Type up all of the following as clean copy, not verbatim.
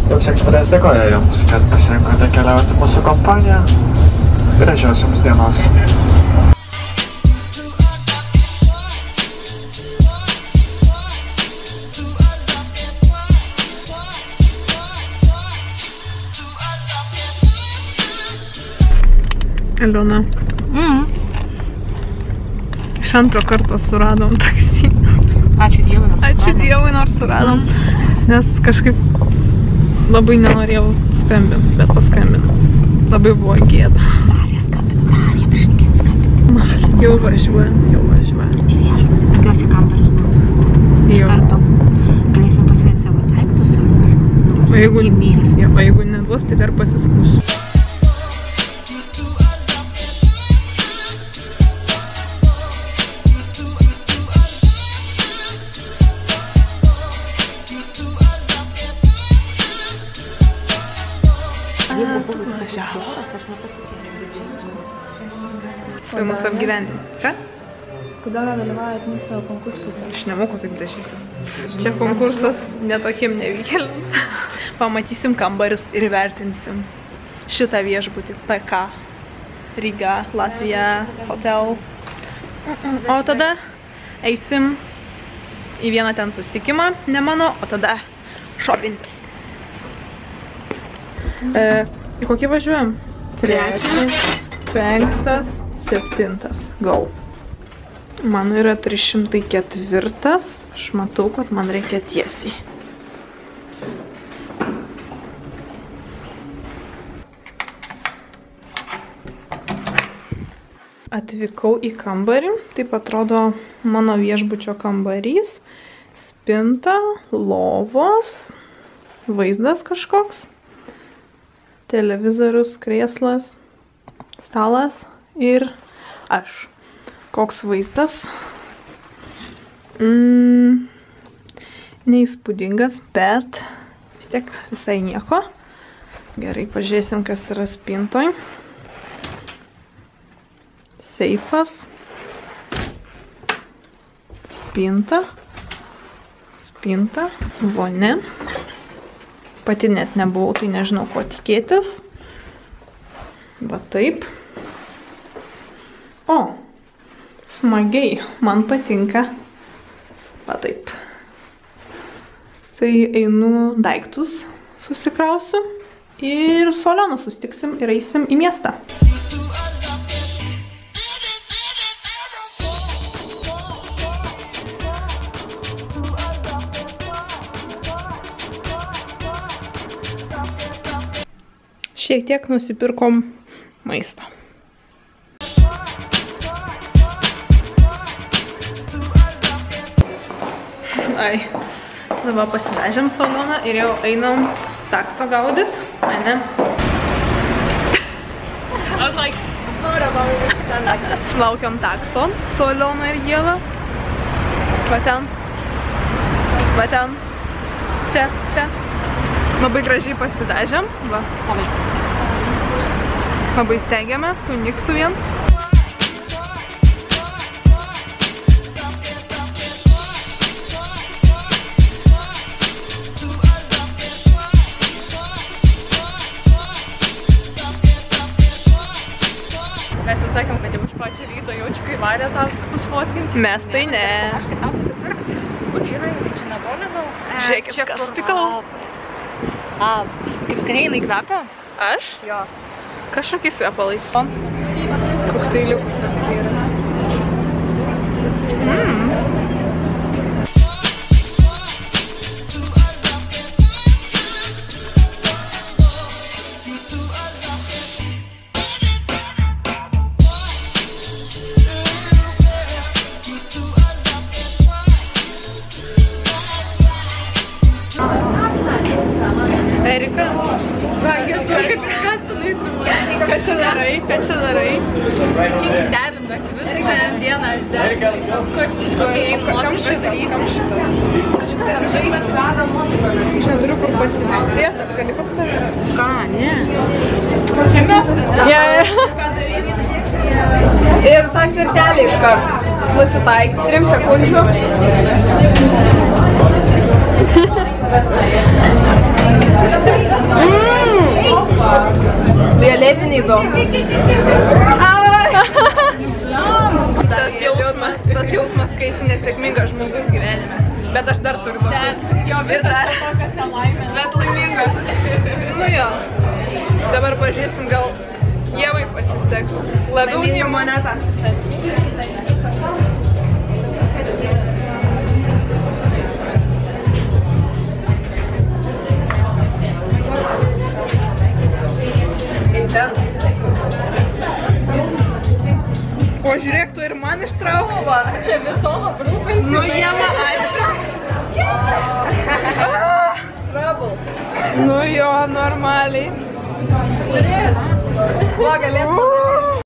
Jums ekspress dėkoja jums, kad pasirinkote keliauti mūsų kompaniją. Gražios jums dienos. Aliona. Iš antro karto suradom taksi. Ačiū Dievui, nors suradom. Ačiū Dievui, nors suradom. Nes kažkaip labai nenorėjau skambinti, bet paskambinau. Labai buvo gėda. Darė skambino, Darė, prišnekėjau skambinti. Jau važiuojam. Ir viešbutis, tikiuosi kambarius bus. Iš karto galėsim pasidėti savo daiktus ir į miestą. O jeigu neduos, tai dar pasiskūsiu. Tai mūsų apgyvendins, ką? Kodėl nedalyvaujat mūsų konkursuose? Aš nemoku taip dažytis. Čia konkursas netokiem nevykėliams. Pamatysim kambarius ir vertinsim šitą viešbutį. PK, Ryga, Latvija, hotel. O tada eisim į vieną ten susitikimą, ne mano, o tada šopintis. Į kokį važiuojam? 3, 5, 7. Go. Mano yra 304. Aš matau, kad man reikia tiesiai. Atvykau į kambarį. Taip atrodo mano viešbučio kambarys. Spinta, lovos, vaizdas kažkoks. Televizorius, krėslas, stalas ir aš. Koks vaizdas? Neįspūdingas, bet vis tiek visai nieko. Gerai, pažiūrėsim, kas yra spintoj. Seifas. Spinta. Spinta. Vonia. Pati net nebuvau, tai nežinau, ko tikėtis. Va taip. O, smagiai, man patinka. Va taip. Tai einu daiktus, susikrausiu ir su Aliona susitiksim ir eisim į miestą. Šiek tiek nusipirkom maisto. Ai, dabar pasivežėm su Aliona ir jau einam taksą gaudyt. Ane? I was like, what about it? Laukiam takso su Aliona ir Ieva. Va ten. Va ten. Čia, čia. Labai gražiai pasidažėm. Va. Labai stengiamės su Niksu vien. Mes jau sakėm, kad jau iš pačio ryto jaučiu, kai varė tą susfotkinti. Mes tai ne. Aš kai sau tai pirkti. Kur yra, čia netoli gal? Žiūrėkit, kas tikau. Kaip skaniai jinai kvepia? Aš? Jo. Kažkokiais kvepalais. Kokteiliukus apie yra. Erika, Kaip iškastinai tu. Ką čia darai? Ką čia darai? Čia derinasi visą šiandien dieną aš derinu. Kam šitas? Kažką tam žaisti atsveda nuotrauką. Aš neturiu kur pasimestėti, gali pas tave. Ką, ne? Čia mesta, ne? Ką daryti? Ir tą svirtelį iš karto. Nusitaik. 3 sekundžių. Violetiniai du. Tas jausmas, kai esi nesėkmingas žmogus gyvenime. Bet aš dar turiu tokį. Jo, vis dar tokias nelaimės. Bet laimingas. Nu jo. Dabar pažiūrėsim, gal Ievai pasiseks. Labiau nei moneta. O žiūrėk, tu ir man ištrauks. Va, čia visom aprūpinsi. Nu, Ieva, ačiū. Trouble. Nu jo, normaliai. Turės. Va, galės padaryti.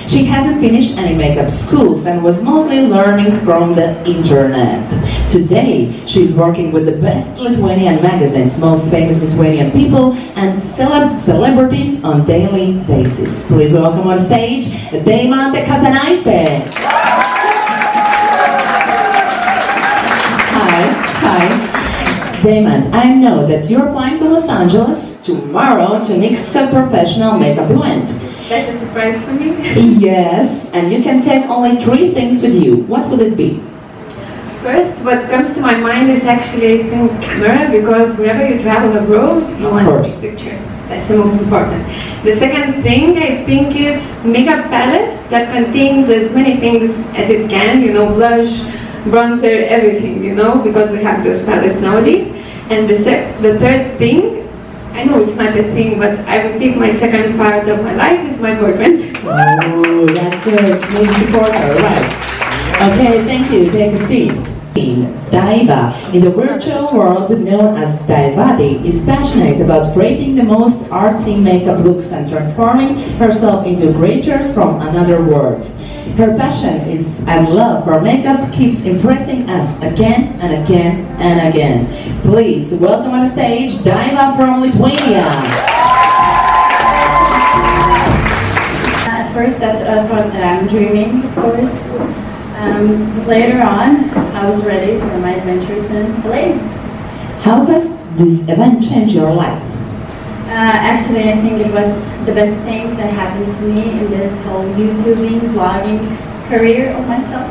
She hasn't finished any makeup schools and was mostly learning from the internet. Today, she's working with the best Lithuanian magazines, most famous Lithuanian people and celebrities on daily basis. Please welcome on stage, Deimantė Kazanaitė. Hi. Deimantė, I know that you're flying to Los Angeles tomorrow to mix a professional makeup event. That's a surprise for me. Yes, and you can take only 3 things with you. What would it be? First, what comes to my mind is actually, I think, camera, because whenever you travel abroad, you want to take pictures. That's the most important. The second thing, I think, is makeup palette that contains as many things as it can, you know, blush, bronzer, everything, you know, because we have those palettes nowadays. And the third thing, I know it's not a thing, but I would think my second part of my life is my boyfriend. Oh, that's good. Maybe support her, right. Okay, thank you. Take a seat. Daiva, in the virtual world known as Daivadi, is passionate about creating the most artsy makeup looks and transforming herself into creatures from another world. Her passion and love for makeup keeps impressing us again and again and again. Please welcome on stage Daiva from Lithuania. At first I thought that I'm dreaming, of course. Later on, I was ready for my adventures in LA. How has this event changed your life? Actually, I think it was the best thing that happened to me in this whole YouTubing, vlogging career of myself.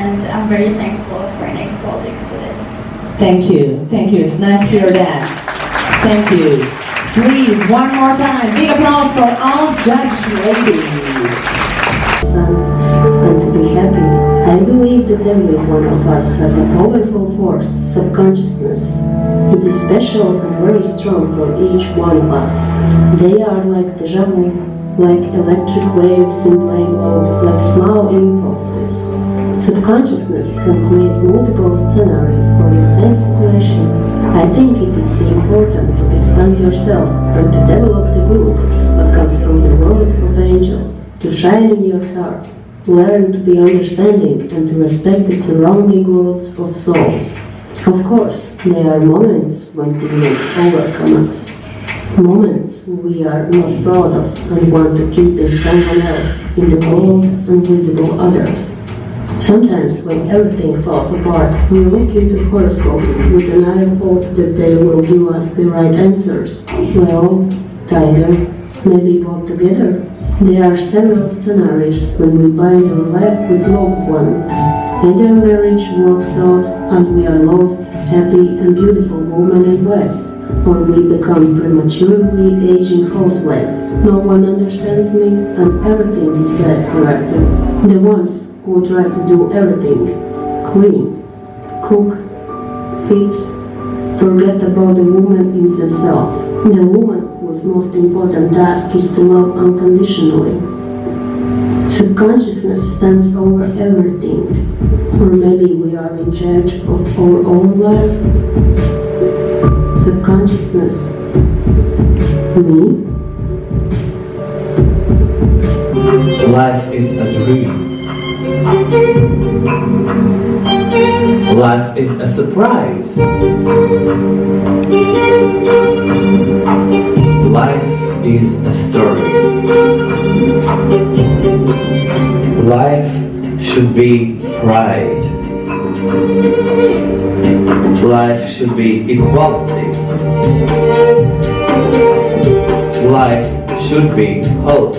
And I'm very thankful for NX Baltics for this. Thank you. Thank you. It's nice to hear that. Thank you. Please, one more time, big applause for all judge ladies. And to be happy. I believe that every one of us has a powerful force, subconsciousness. It is special and very strong for each one of us. They are like deja vu, like electric waves in brain lobes, like small impulses. Subconsciousness can create multiple scenarios for the same situation. I think it is important to expand yourself and to develop the good that comes from the world of angels, to shine in your heart. Learn to be understanding and to respect the surrounding worlds of souls. Of course, there are moments when feelings overcome us. Moments we are not proud of and want to keep in someone else, in the cold and visible others. Sometimes when everything falls apart, we look into horoscopes with an eye of hope that they will give us the right answers. Well, tiger, maybe both together. There are several scenarios when we bind our life with loved one. Either marriage works out and we are loved, happy and beautiful women and wives, or we become prematurely aging housewives. No one understands me and everything is bad correctly. The ones who try to do everything, clean, cook, fix, forget about the woman in themselves. The woman whose most important task is to love unconditionally. Subconsciousness stands over everything. Or maybe we are in charge of our own lives. Subconsciousness. Me? Life is a dream. Life is a surprise. Life is a story. Life should be pride. Life should be equality. Life should be hope.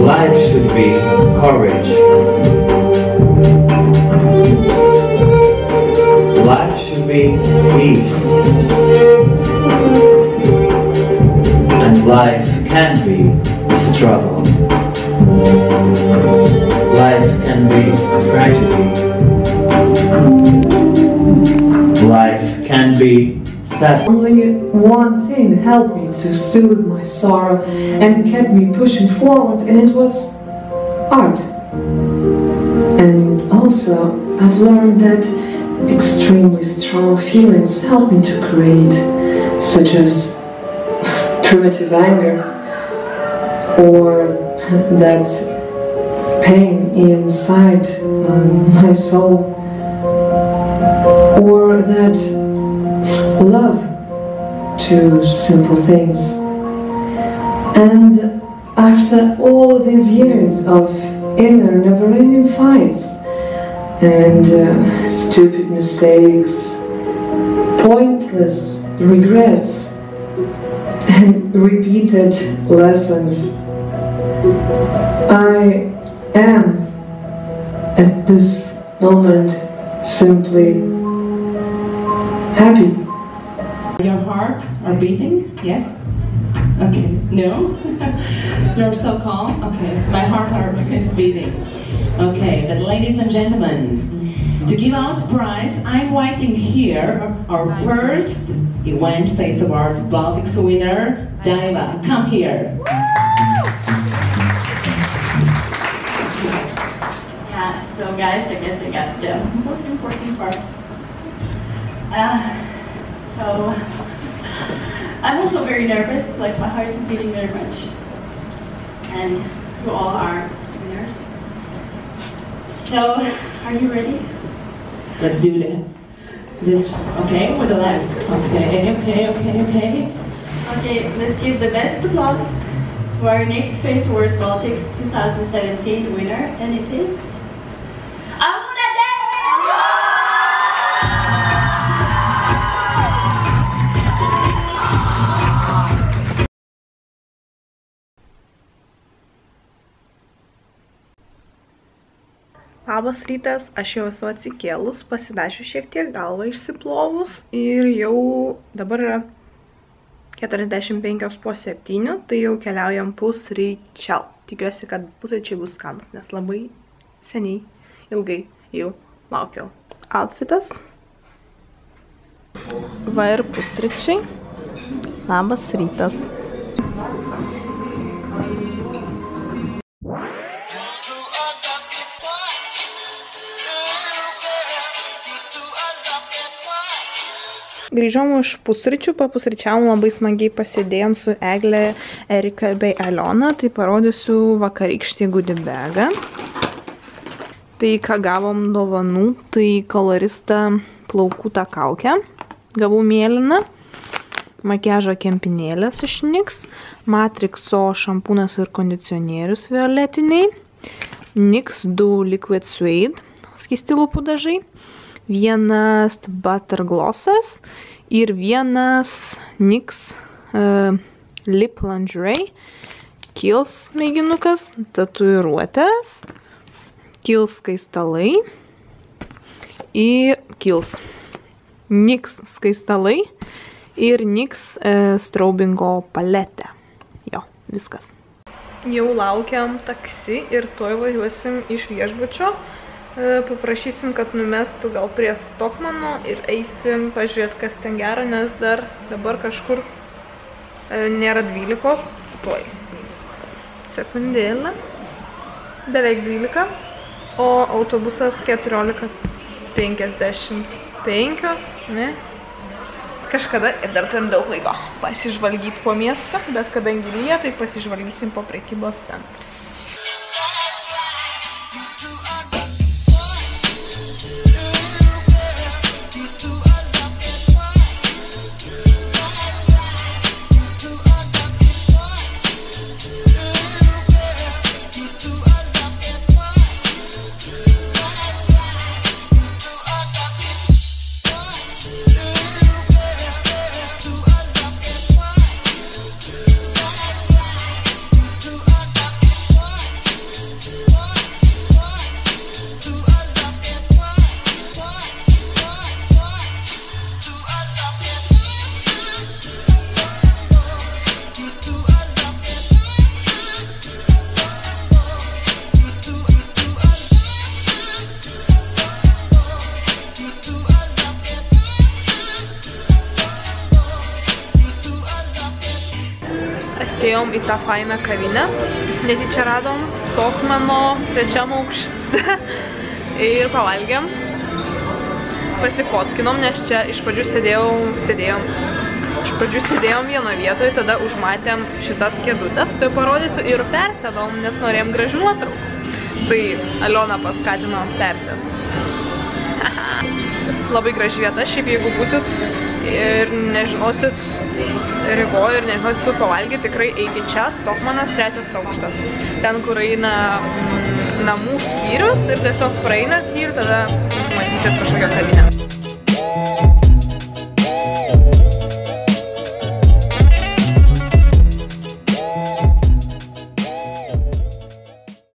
Life should be courage. Life should be peace. And life can be struggle. Life can be tragedy. Life can be sad. Only one thing helped me to soothe my sorrow and kept me pushing forward, and it was art. And also, I've learned that extremely strong feelings help me to create, such as primitive anger, or that pain inside my soul, or that love to simple things. And after all these years of inner never-ending fights and stupid mistakes, pointless regrets and repeated lessons, I am at this moment simply happy. Your hearts are beating? Yes? Okay. No? You're so calm? Okay. My heart is beating. Okay, but ladies and gentlemen, to give out prize, I'm waiting here our first event Face Awards Baltics winner, Daiva. Come here. Yeah, so guys, I guess I got the most important part. So I'm also very nervous, like my heart is beating very much. And you all are winners. So, are you ready? Let's do this, okay, with the legs. Okay. Okay, let's give the best applause to our next Face Awards Baltics 2017 winner, and it is Amuna Devi! Labas rytas, aš jau esu atsikėlus, pasidažiu šiek tiek galvą išsiplovus ir jau dabar yra 45 po 7, tai jau keliaujam pusryčiau. Tikiuosi, kad pusryčiai bus skanus, nes labai seniai, ilgai jau laukiau. Outfitas. Va ir pusryčiai. Labas rytas. Grįžom iš pusryčių, papusryčiavom labai smagiai pasėdėjom su Egle, Erika bei Aliona, tai parodysiu vakarykštį goodie bagą. Tai ką gavom dovanų, tai kolorista plaukų tą kaukę, gavau mėlyną, makiažo kempinėlės iš NYX, Matrixo šampūnas ir kondicionierius violetiniai, NYX 2 Liquid Suede, skysti lūpų dažai, vienas Butter Glossas ir vienas NYX Lip Lingerie, Kiehl's mėginukas, tatuiruotės, Kiehl's skaistalai ir Kiehl's NYX skaistalai ir NYX straubingo paletė. Jo, viskas. Jau laukiam taksi ir tuoj važiuosim iš viešbučio. Paprašysim, kad numestų gal prie Stokmano ir eisim pažiūrėti, kas ten gero, nes dar dabar kažkur nėra 12, tuoj. Sekundėlę. Beveik 12, o autobusas 14:55, ne? Kažkada ir dar turim daug laiko pasižvalgyti po miestą, bet kadangi lyja, tai pasižvalgysim po prekybos centrą. Atėjom į tą fainą kavinę, netyčia radom Stokmano trečiam aukšte ir pavalgėm, pasifotkinom, nes čia iš pradžių sėdėjom vienoje vietoje, tada užmatėm šitas kėdutės, tai parodysiu ir persėdom, nes norėjom gražių nuotraukų. Tai Aliona paskatino persėsti. Labai graži vieta, šiaip jeigu būsit ir nežinosit Rygoj ir nežinosit, kur pavalgyti, tikrai eikit čia, Stokmanas, 3 aukštas. Ten, kur eina namų skyrius ir tiesiog praeinat jį ir tada matysit kažkokią kavinę.